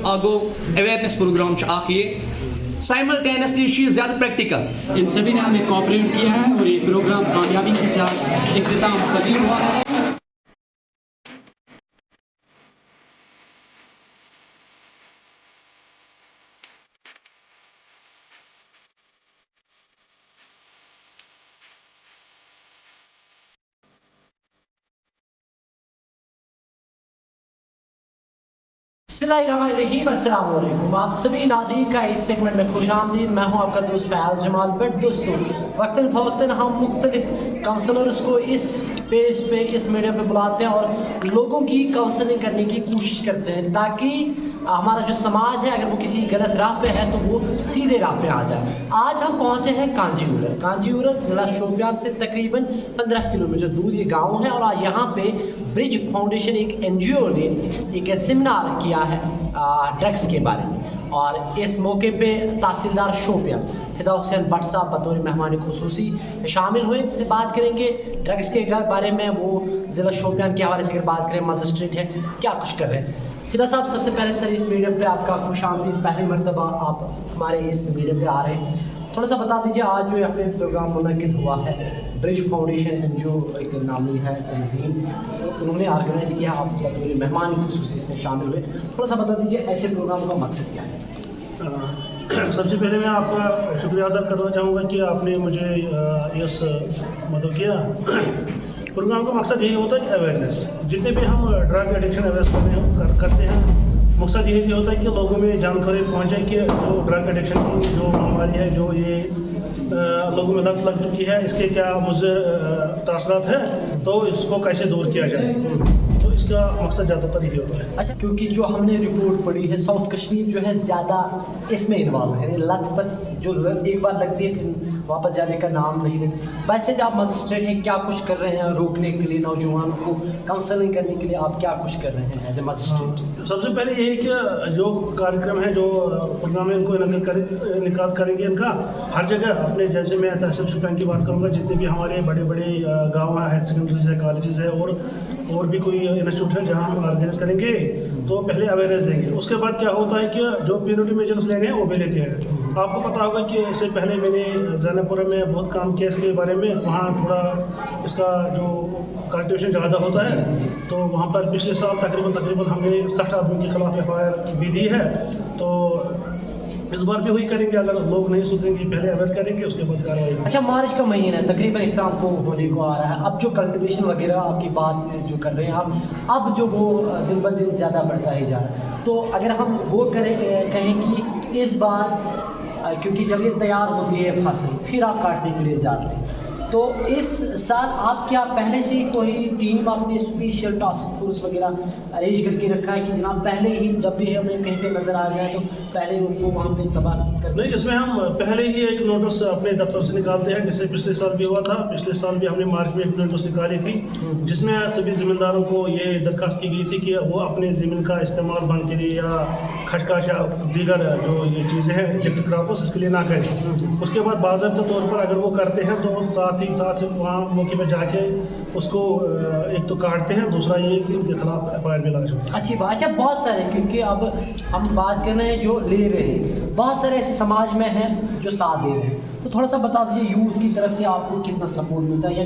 आगो awareness programme simultaneously ज़्यादा practical. इन सभी ने हमें कोऑपरेट किया है और ये प्रोग्राम कामयाबी के साथ इख्तिताम पजीर हुआ है। अस्सलाम वालेकुम, आप सभी नाज़रीन का इस सेगमेंट में खुश आमदीद। मैं हूं आपका दोस्त फयाज जमाल। बट दोस्तों, वक्तन फ़वक्तन हम मुख्तलिफ काउंसलर्स को इस पेज पे, इस मीडिया पे बुलाते हैं और लोगों की काउंसलिंग करने की कोशिश करते हैं ताकि हमारा जो समाज है, अगर वो किसी गलत राह पे है तो वो सीधे राह पे आ जाए। आज हम पहुंचे हैं कांजीवरम ज़िला शोपियान से तकरीबन 15 किलोमीटर दूर ये गाँव है। और यहाँ पे ब्रिज फाउंडेशन एक NGO ने एक सेमिनार किया है ड्रग्स के बारे में। और इस मौके पे तहसीलदार शोपियान हिदा हुसैन भट्ट साहब बतौर मेहमान खुसूसी शामिल हुए। तो बात करेंगे ड्रग्स के बारे में। वो ज़िला शोपियान के हवाले से अगर बात करें, मजिस्ट्रेट है, क्या कुछ कर रहे हैं। हिदा साहब, सबसे पहले सर इस मीडियम पे आपका खुश आमदीद। पहली मरतबा आप हमारे इस मीडियम पे आ रहे हैं, थोड़ा सा बता दीजिए आज जो अपने प्रोग्राम मुनक्किद हुआ है। ब्रिज फाउंडेशन NGO एक नामी है तंजीम, उन्होंने ऑर्गेनाइज़ किया, आप बतौर मेहमान खुसूसी इसमें शामिल हुए। थोड़ा सा बता दीजिए ऐसे प्रोग्राम का मकसद क्या है। सबसे पहले मैं आपका शुक्रिया अदा करना चाहूँगा कि आपने मुझे इस मदद किया। प्रोग्राम का मकसद यही होता है कि अवेयरनेस, जितने भी हम ड्रग एडिक्शन अवेयरनेस करते हैं, मकसद यही होता है कि लोगों में जानकारी पहुँच जाए कि जो ड्रग एडिक्शन की जो बीमारी है, जो ये लोगों में लत लग चुकी है, इसके क्या मुझे तासरात है, तो इसको कैसे दूर किया जाए। तो इसका मकसद ज़्यादातर यही होता है। अच्छा, क्योंकि जो हमने रिपोर्ट पढ़ी है, साउथ कश्मीर जो है ज़्यादा इसमें इन्वॉल्व है। लत पर जो एक बार लगती है फिर वापस जाने का नाम नहीं लेते। वैसे जब आप मजिस्ट्रेट हैं, क्या कुछ कर रहे हैं रोकने के लिए, नौजवानों को काउंसलिंग करने के लिए आप क्या कुछ कर रहे हैं एज ए मजिस्ट्रेट। सबसे पहले यही कि जो कार्यक्रम है, जो प्रोग्राम है, इनको इनका करेंगे इनका हर जगह अपने, जैसे मैं तहसील शोपियान की बात करूँगा, जितने भी हमारे बड़े बड़े गाँव हैं, हायर सेकेंडरीज है, कॉलेजेस है और भी कोई इंस्टीट्यूट है जहाँ हम ऑर्गेनाइज करेंगे। तो पहले अवेयरनेस देंगे, उसके बाद क्या होता है कि जो प्रियोरिटी मेजर्स लेने हैं वो भी लेते हैं। आपको पता होगा कि इससे पहले मैंने जैनपुर में बहुत काम किया इसके बारे में। वहाँ थोड़ा इसका जो कल्टिवेशन ज़्यादा होता है, तो वहाँ पर पिछले साल तकरीबन हमने 60 आदमी के खिलाफ FIR भी दी है। तो इस बार भी वही करेंगे, अगर लोग नहीं सुधरेंगे पहले अवेयर करेंगे, उसके बाद कार्रवाई। अच्छा, मार्च का महीना है, तकरीबन इख्तिताम को होने को आ रहा है। अब जो कल्टिवेशन वगैरह आपकी बात जो कर रहे हैं आप, अब जो वो दिन ब दिन ज़्यादा बढ़ता ही जा रहा है। तो अगर हम वो कहें कि इस बार क्योंकि जब ये तैयार होती है फसल, फिर आप काटने के लिए जाते हैं, तो इस साल आप क्या पहले से कोई टीम आपने स्पेशल टास्क फोर्स वगैरह अरेंज करके रखा है कि जनाब पहले ही जब भी हमें कहीं पे नज़र आ जाए तो पहले उनको वहाँ पे तबाह कर? नहीं, इसमें हम पहले ही एक नोटिस अपने दफ्तर से निकालते हैं, जैसे पिछले साल भी हुआ था। पिछले साल भी हमने मार्च में एक नोटिस निकाली थी, जिसमें सभी ज़मींदारों को ये दरख्वास्त की गई थी कि वो अपने ज़मीन का इस्तेमाल बंद के लिए या खशखश या दीगर जो ये चीज़ें हैं इलेक्ट्रिक क्रॉप्स, इसके लिए ना करें। उसके बाद बाज़ाब्ता तौर पर अगर वो करते हैं तो साथ वहाँ मौके पर जाके उसको एक तो काटते हैं, दूसरा ये कि उनके खिलाफ FIR भी लगा सकते हैं। अच्छी बात। अच्छा, बहुत सारे, क्योंकि अब हम बात कर रहे हैं जो ले रहे हैं, बहुत सारे ऐसे समाज में हैं जो साथ दे रहे हैं। तो थोड़ा सा बता दीजिए यूथ की तरफ से आपको कितना सपोर्ट मिलता है, या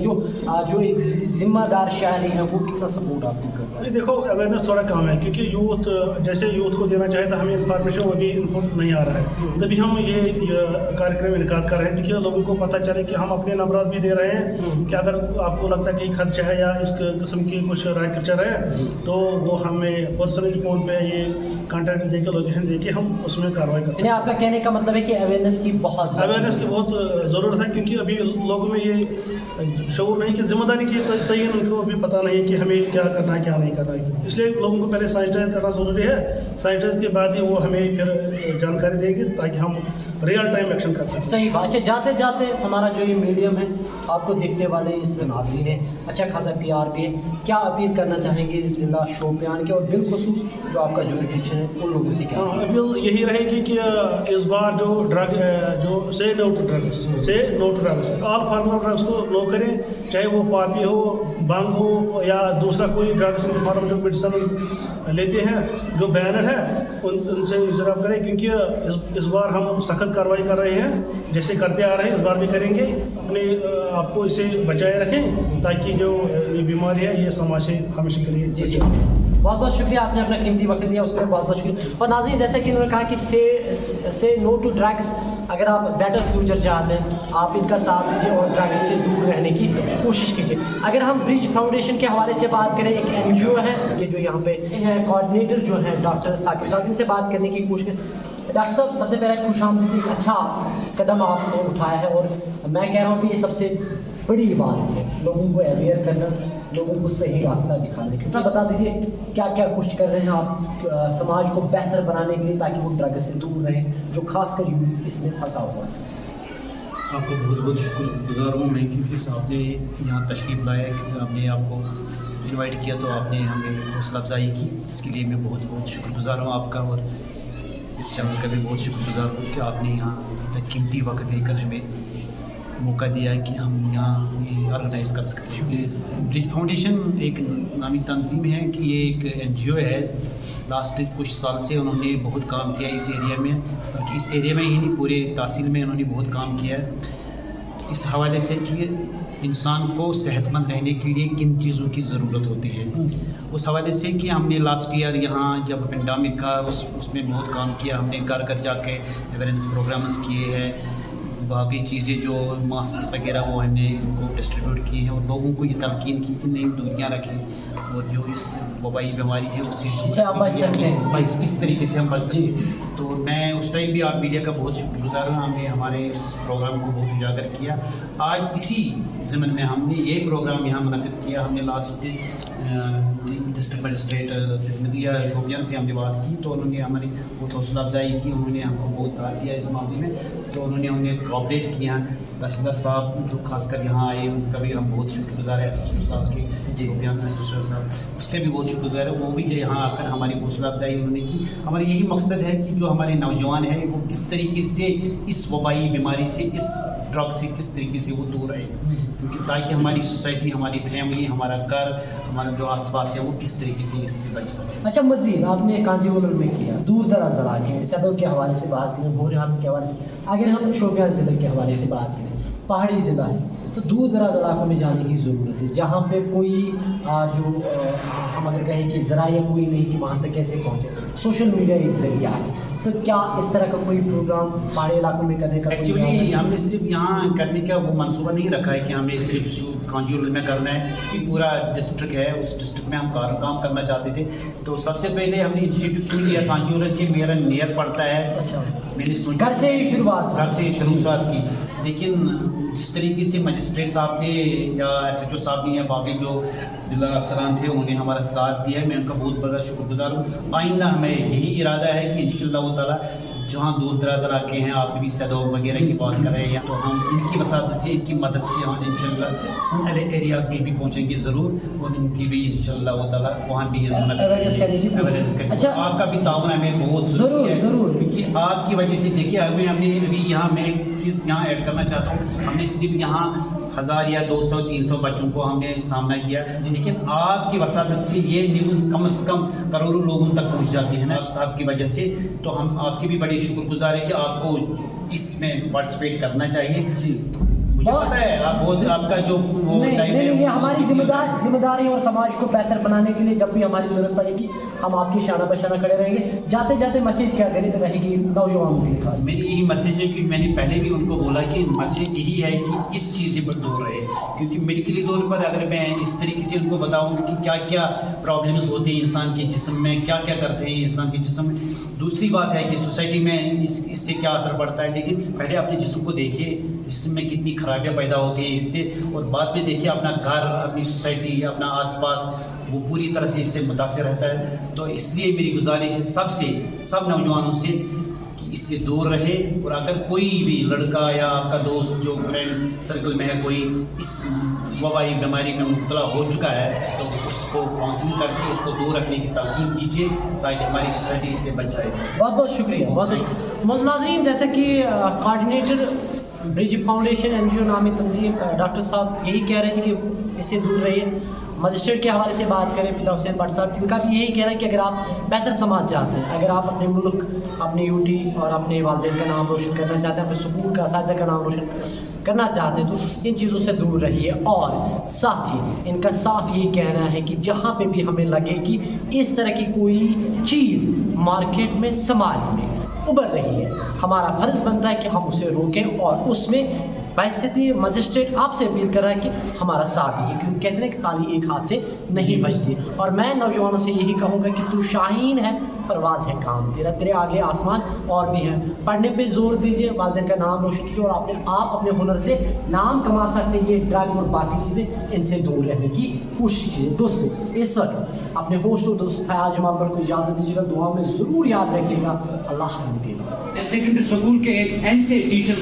जो एक जिम्मेदार शहरी है वो कितना सपोर्ट आपको करता है। देखो, अवेयरनेस थोड़ा कम है, क्योंकि यूथ जैसे यूथ को देना चाहे तो हमें इन्फॉर्मेशन वो भी इनको नहीं आ रहा है। तभी हम ये कार्यक्रम इनकाद कर रहे हैं कि लोगों को पता चले कि हम अपने नंबरात भी दे रहे हैं कि अगर आपको लगता है कि खर्च है या इस किस्म की कुछ राय कल्चर है तो वो हमें पर्सनल फोन पे ये कॉन्टैक्ट देके लोकेशन देके हम उसमें कार्रवाई करते हैं। आपका कहने का मतलब है कि अवेयरनेस की बहुत ज़रूरत है, क्योंकि अभी लोगों में ये शऊर नहीं कि जिम्मेदारी की तयन उनको भी पता नहीं है कि हमें क्या करना है क्या नहीं करना है। इसलिए लोगों को पहले सैनिटाइज करना ज़रूरी है, सैनिटाइज के बाद ही वो हमें फिर जानकारी देंगे ताकि हम रियल टाइम एक्शन कर सकें। सही बात है। जाते जाते हमारा जो ये मीडियम है, आपको देखने वाले इसमें नाज़रीन है, अच्छा खासा PR भी है, क्या अपील करना चाहेंगे ज़िला शोपियान के और बिलखुसूस जो आपका जुरिडिक्शन है उन लोगों से? क्या अपील यही रहेगी कि इस बार जो ड्रग जो से no to drugs all form of drugs को नो करें, चाहे वो पॉपी हो, बंग हो या दूसरा कोई ड्रग्स फॉर्म जो मेडिसिन लेते हैं, जो बैनर है उनसे इंसराफ करें, क्योंकि इस बार हम सख्त कार्रवाई कर रहे हैं, जैसे करते आ रहे हैं इस बार भी करेंगे। अपने आपको इसे बचाए रखें ताकि जो ये बीमारी है ये समाज से हमेशा के लिए जी बहुत बहुत शुक्रिया, आपने अपना कीमती वक्त दिया, उसके लिए बहुत बहुत शुक्रिया। और नाज़रीन, जैसा कि इन्होंने कहा कि से नो टू ड्रग्स, अगर आप बेटर फ्यूचर चाहते हैं आप इनका साथ दीजिए और ड्रग्स से दूर रहने की कोशिश कीजिए। अगर हम ब्रिज फाउंडेशन के हवाले से बात करें, एक NGO है ये जो यहाँ पे है, कोऑर्डिनेटर जो है डॉक्टर साकिब साहब, इनसे बात करने की कोशिश करें। डॉक्टर साहब, सबसे पहले खुशामदीद, एक अच्छा कदम आपने उठाया है और मैं कह रहा हूँ कि ये सबसे बड़ी बात है, लोगों को अवेयर करना, लोगों को सही रास्ता दिखाने के। सब बता दीजिए क्या क्या कुछ कर रहे हैं आप समाज को बेहतर बनाने के लिए ताकि वो ड्रग से दूर रहें, जो खासकर यूथ इसमें फंसा हुआ है। आपको बहुत बहुत शुक्रगुजार हूँ मैं, क्योंकि आपने यहाँ तशरीफ़ लाया, क्योंकि आपने आपको इनवाइट किया तो आपने हमें हौसला अफजाई की, इसके लिए मैं बहुत बहुत शुक्रगुजार हूँ आपका, और इस चैनल का भी बहुत शुक्रगुजार हूँ कि आपने यहाँ कीमती वक्त देकर हमें मौका दिया कि हम यहाँ ये ऑर्गेनाइज़ कर सकते हैं। ब्रिज फाउंडेशन एक नामी तंजीम है कि ये एक NGO है, लास्ट कुछ साल से उन्होंने बहुत काम किया इस एरिया में, बल्कि इस एरिया में ही नहीं पूरे तहसील में उन्होंने बहुत काम किया है इस हवाले से कि इंसान को सेहतमंद रहने के लिए किन चीज़ों की ज़रूरत होती है। उस हवाले से कि हमने लास्ट ईयर यहाँ जब पेंडेमिक का उसमें बहुत काम किया, हमने घर घर जाके अवेयरनेस प्रोग्राम्स किए हैं, बाकी चीज़ें जो मास्क वगैरह वो हमने उनको डिस्ट्रीब्यूट किए हैं और लोगों को ये तलकीन की कि नई दूरियाँ रखें और जो इस वबाई बीमारी है उससे आप बच सकते हैं, किस तरीके से हम बच सकते हैं। तो मैं उस टाइम भी आप मीडिया का बहुत शुक्रगुजार हूँ, हमने हमारे इस प्रोग्राम को बहुत उजागर किया। आज इसी ज़मन में हमने ये प्रोग्राम यहाँ मुनक़िद किया। हमने last district magistrate Siddiqia Shopian से हमने बात की तो उन्होंने हमारी बहुत हौसला अफजाई की, उन्होंने हमको बहुत दाद दिया इस मामले में, तो उन्होंने हमें कोऑपरेट किया। तहसीलदार साहब जो खासकर यहाँ आए उनका भी हम बहुत शुक्रगुजार है, एसोसिएट साहब के शोपियान एसोसिएट साहब उसके भी बहुत शुक्रगुजार है, वो भी जो यहाँ आकर हमारी हौसला अफजाई उन्होंने की। हमारा यही मकसद है कि जो हमारे नौजवान हैं वो किस तरीके से इस वबाई बीमारी से, इस ड्रग से किस तरीके से वो दूर रहे, क्योंकि ताकि हमारी सोसाइटी, हमारी फैमिली, हमारा घर, हमारा जो आसपास है वो किस तरीके से इससे बच सके। अच्छा, मज़ीद आपने कांजीवरम में किया, दूर दराज इलाके सदर के हवाले से बात करें, बोरहान के हवाले से, अगर हम शोपियान ज़िले के हवाले से बात करें, पहाड़ी ज़िला है तो दूर दराज इलाकों में जाने की ज़रूरत है, जहाँ पे कोई हम अगर कहें कि ज़राया कोई नहीं कि वहाँ तक कैसे पहुँचे, सोशल मीडिया एक ज़रिया है, तो क्या इस तरह का कोई प्रोग्राम पहाड़ी इलाकों में करने का? एक्चुअली हमने सिर्फ यहाँ करने का वो मंसूबा नहीं रखा है कि हमें सिर्फ कांजूर में करना है, कि पूरा डिस्ट्रिक्ट है, उस डिस्ट्रिक्ट में हम काम करना चाहते थे। तो सबसे पहले हमने इंस्टीट्यूट क्यों लिया कांजूर के, मेरा नियर पड़ता है। अच्छा, मैंने सोचा घर से ही शुरुआत की, लेकिन जिस तरीके से मजिस्ट्रेट साहब ने या SHO साहब ने या बाकी जो ज़िला अफसरान थे उन्होंने हमारा साथ दिया, मैं उनका बहुत बड़ा शुक्रगुजार हूँ। आइंदा हमें यही इरादा है कि इंशाअल्लाह ताला जहाँ दूर दराज इलाके हैं, आप भी सदों वगैरह की बात कर रहे हैं, तो हम इनकी वसादत से, इनकी मदद से हम इंशाअल्लाह उन एरियाज़ में भी पहुँचेंगे ज़रूर, और इनकी भी इंशाअल्लाह ताला वहाँ भी अवेयरनेस करेंगे। अच्छा, आपका भी ताउन हमें बहुत ज़रूर, क्योंकि आपकी वजह से देखिए हमने अभी यहाँ मैं एक चीज़ यहाँ ऐड करना चाहता हूँ, हमने सिर्फ यहाँ 1000 या 200-300 बच्चों को हमने सामना किया, लेकिन आपकी वसादत से ये न्यूज़ कम से कम करोड़ों लोगों तक पहुँच जाती है ना आप साहब की वजह से। तो हम आपके भी बड़े शुक्रगुजार है कि आपको इसमें पार्टिसिपेट करना चाहिए। जी मुझे पता है आप बहुत, आपका जो वो नहीं, हमारी जिम्मेदारी और समाज को बेहतर बनाने के लिए जब भी हमारी ज़रूरत पड़ेगी हम आपकी शाना बशाना खड़े रहेंगे। जाते जाते मैसेज क्या रहेगी नौजवानों के लिए खास? मेरी यही मैसेज है कि मैंने पहले भी उनको बोला कि मैसेज यही है कि इस चीज़ पर दूर रहे, क्योंकि मेडिकली तौर पर अगर मैं इस तरीके से उनको बताऊँ कि क्या क्या प्रॉब्लम्स होती हैं इंसान के जिस्म में, क्या क्या करते हैं इंसान के जिस्म में। दूसरी बात है कि सोसाइटी में इससे क्या असर पड़ता है, लेकिन पहले अपने जिस्म को देखिए, जिस्म में कितनी खराबियाँ पैदा होती हैं इससे, और बाद में देखिए अपना घर, अपनी सोसाइटी, अपना आसपास वो पूरी तरह से इससे मुतासिर रहता है। तो इसलिए मेरी गुजारिश है सब नौजवानों से कि इससे दूर रहे, और अगर कोई भी लड़का या आपका दोस्त जो फ्रेंड सर्कल में है कोई इस वबाई बीमारी में मुब्तला हो चुका है तो उसको काउंसलिंग करके उसको दूर रखने की तलकीन कीजिए ताकि हमारी सोसाइटी इससे बच जाए। बहुत बहुत शुक्रिया। बहुत नाज़रीन, जैसे कि कोऑर्डिनेटर ब्रिज फाउंडेशन NGO नामी तंजीम डॉक्टर साहब यही कह रहे थे कि इससे दूर रहिए, मजिस्ट्रेट के हवाले से बात करें पिता हुसैन भट्ट साहब, इनका भी यही कहना है कि अगर आप बेहतर समाज चाहते हैं, अगर आप अपने मुल्क, अपनी यूटी और अपने वालिदैन का नाम रोशन करना चाहते हैं, अपने स्कूल का असातिज़ा का नाम रोशन करना चाहते हैं, तो इन चीज़ों से दूर रहिए। और साथ ही इनका साफ यही कहना है कि जहाँ पे भी हमें लगे कि इस तरह की कोई चीज़ मार्केट में, समाज में उभर रही है, हमारा फर्ज बनता है कि हम उसे रोकें और उसमें बैसियती मजिस्ट्रेट आपसे अपील कर रहा है कि हमारा साथ दीजिए, क्योंकि कहते हैं कि ताली एक हाथ से नहीं बजती। और मैं नौजवानों से यही कहूँगा कि तू शाहीन है, परवाज़ है काम तेरा, तेरे आगे आसमान और भी है। पढ़ने पे जोर दीजिए, वालिदैन का नाम रोशन कीजिए और आप अपने हुनर से नाम कमा सकते हैं। ये ड्रग और बाकी चीज़ें, इनसे दूर रहने की कोशिश कीजिए। दोस्तों, इस वक्त अपने होस्ट और दोस्त फयाज जमाल को इजाज़त दीजिएगा, दुआ में ज़रूर याद रखिएगा। अल्लाह हाफ़िज़। सेकेंडरी स्कूल के एक ऐसे टीचर,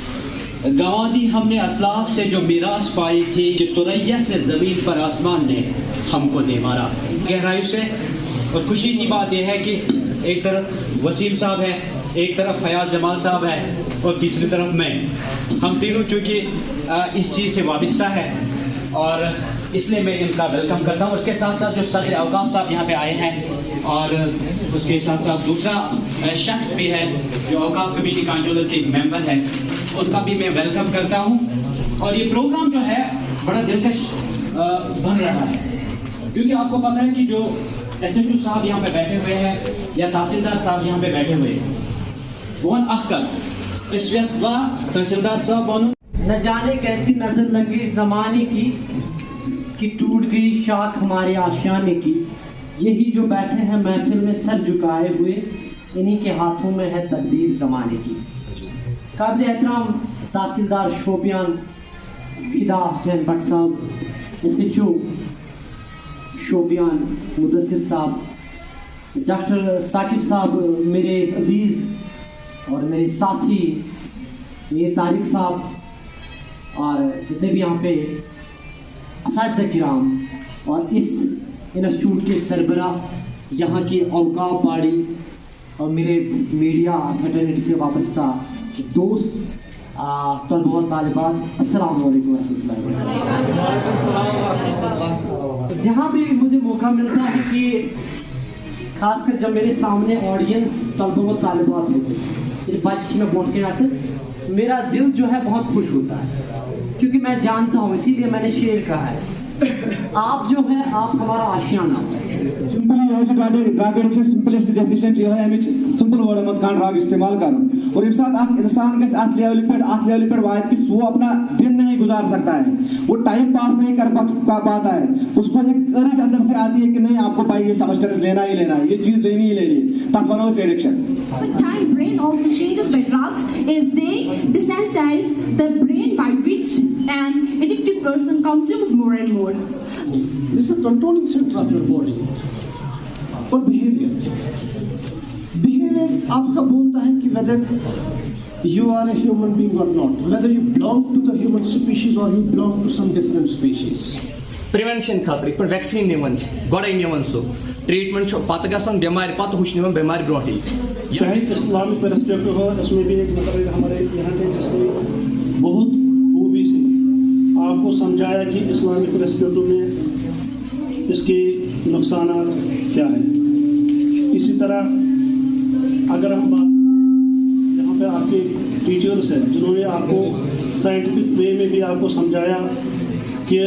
गवादी हमने असलाफ से जो मीरास पाई थी कि सुरैया से ज़मीन पर आसमान ने हमको दे मारा। गहराई से और खुशी की बात यह है कि एक तरफ वसीम साहब है, एक तरफ फयाज जमाल साहब है और तीसरी तरफ मैं। हम तीनों चूँकि इस चीज़ से वाबस्ता है और इसलिए मैं इनका वेलकम करता हूँ। उसके साथ साथ जो सदर अवकाफ साहब यहाँ पे आए हैं और उसके साथ साथ दूसरा शख्स भी है जो अवकाफ कमेटी कांजोलर के मेंबर है, उनका भी मैं वेलकम करता हूँ। और ये प्रोग्राम जो है बड़ा दिलकश बन रहा है, क्योंकि आपको पता है कि जो SHO साहब यहाँ पे बैठे हुए हैं या तहसीलदार साहब यहाँ पे बैठे हुए हैं, वन अहकल इस वक्त तहसीलदार साहब बोलो, न जाने कैसी नजर लगी ज़माने की कि टूट गई शाख हमारे आशियाने की। यही जो बैठे हैं महफिल में सर झुकाए हुए, इन्हीं के हाथों में है तकदीर ज़माने की। काबिल एहतराम तहसीलदार शोपियान फिदा हुसैन भट्ट साहब, SHO शोपियान मुदस्सिर साहब, डॉक्टर साकिब साहब मेरे अजीज़ और मेरे साथी, मेरे तारिक साहब और जितने भी यहाँ पे असातिज़ा किराम और इस इंस्टीट्यूट के सरबरा, यहाँ के औकाफ बाड़ी और मेरे मीडिया फ्रेटर्निटी से वाबस्ता दोस्त, तलबा और तालिबात, अस्सलाम वालेकुम रहमतुल्लाहि व बरकातहू। जहाँ भी मुझे मौका मिलता है कि खासकर जब मेरे सामने ऑडियंस तलबा और तालिबात होते हैं, बातचीत में बोल के ऐसे मेरा दिल जो है बहुत खुश होता है, क्योंकि मैं जानता हूँ, इसीलिए मैंने शेर कहा है, आप जो है आप हमारा आशियाना। Simply drug simplest definition simple word मत ड्रग इस्तेमाल कर और साथ इंसान अत लेवल पे वायद कि वो अपना दिन नहीं गुजार सकता है, वो टाइम पास नहीं कर पाता है, उसको एक अर्ज अंदर से आती है कि नहीं आपको भाई ये सब्सटेंस लेना ही लेना है, ये चीज लेनी ही लेनी है, तब बनो इस addiction. But time brain also changes by drugs is they desensitize the brain by which an addicted person consumes more and more. This is a controlling center of your body. और behavior आपका बोलता है कि whether you are a human being or not, whether you belong to the human species or you belong to some different species. Prevention खातर इस पर vaccine निवन गोड़े निवन सो treatment पत गसन बीमार पत हुश निवन बीमार ब्रोटी। चाहे इस्लामिक पर्सपेक्टिव हो, इसमें भी एक मतलब हमारे यहाँ के जिसने बहुत खूबी से आपको समझाया कि इस्लामिक पर्सपेक्टिव में इसके नुकसान क्या है। इसी तरह अगर हम बात यहाँ पे आपके टीचर्स हैं जिन्होंने आपको साइंटिफिक वे में भी आपको समझाया कि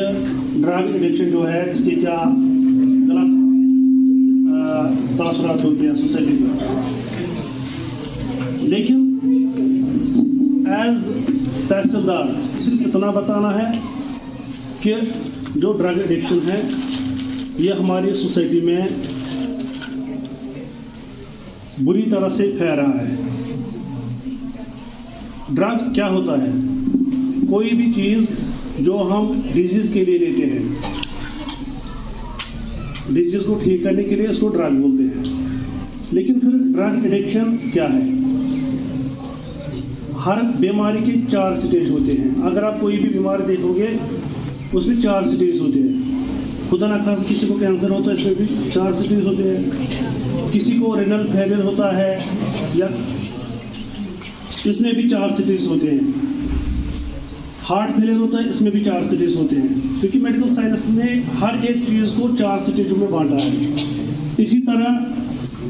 ड्रग एडिक्शन जो है इसके क्या गलत तासरात होते हैं सोसाइटी में, लेकिन एज तहसीलदार सिर्फ इतना बताना है कि जो ड्रग एडिक्शन है ये हमारी सोसाइटी में बुरी तरह से फैल रहा है। ड्रग क्या होता है? कोई भी चीज़ जो हम डिजीज़ के लिए लेते हैं, डिजीज़ को ठीक करने के लिए उसको ड्रग बोलते हैं। लेकिन फिर ड्रग एडिक्शन क्या है? हर बीमारी के 4 स्टेज होते हैं। अगर आप कोई भी बीमारी देखोगे उसमें 4 स्टेज होते हैं। खुदा न खास किसी को कैंसर होता है, इसमें भी 4 स्टेज होते हैं। किसी को रेनल फेलियर होता है या इसमें भी 4 स्टेज होते हैं। हार्ट फेलियर होता है, इसमें भी 4 स्टेज होते हैं, क्योंकि मेडिकल साइंस ने हर एक चीज़ को 4 स्टेजों में बांटा है। इसी तरह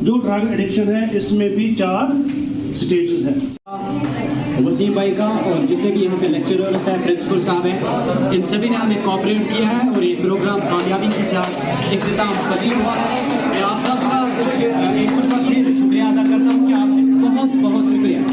जो ड्रग एडिक्शन है इसमें भी 4 स्टेजेस है। वसीम भाई का और जितने भी यहाँ पे लेक्चरर्स हैं, प्रिंसिपल साहब हैं, इन सभी ने हमें कोऑपरेट किया है और ये प्रोग्राम कामयाबी के साथ इख्तिताम पजीर हुआ है। मैं आप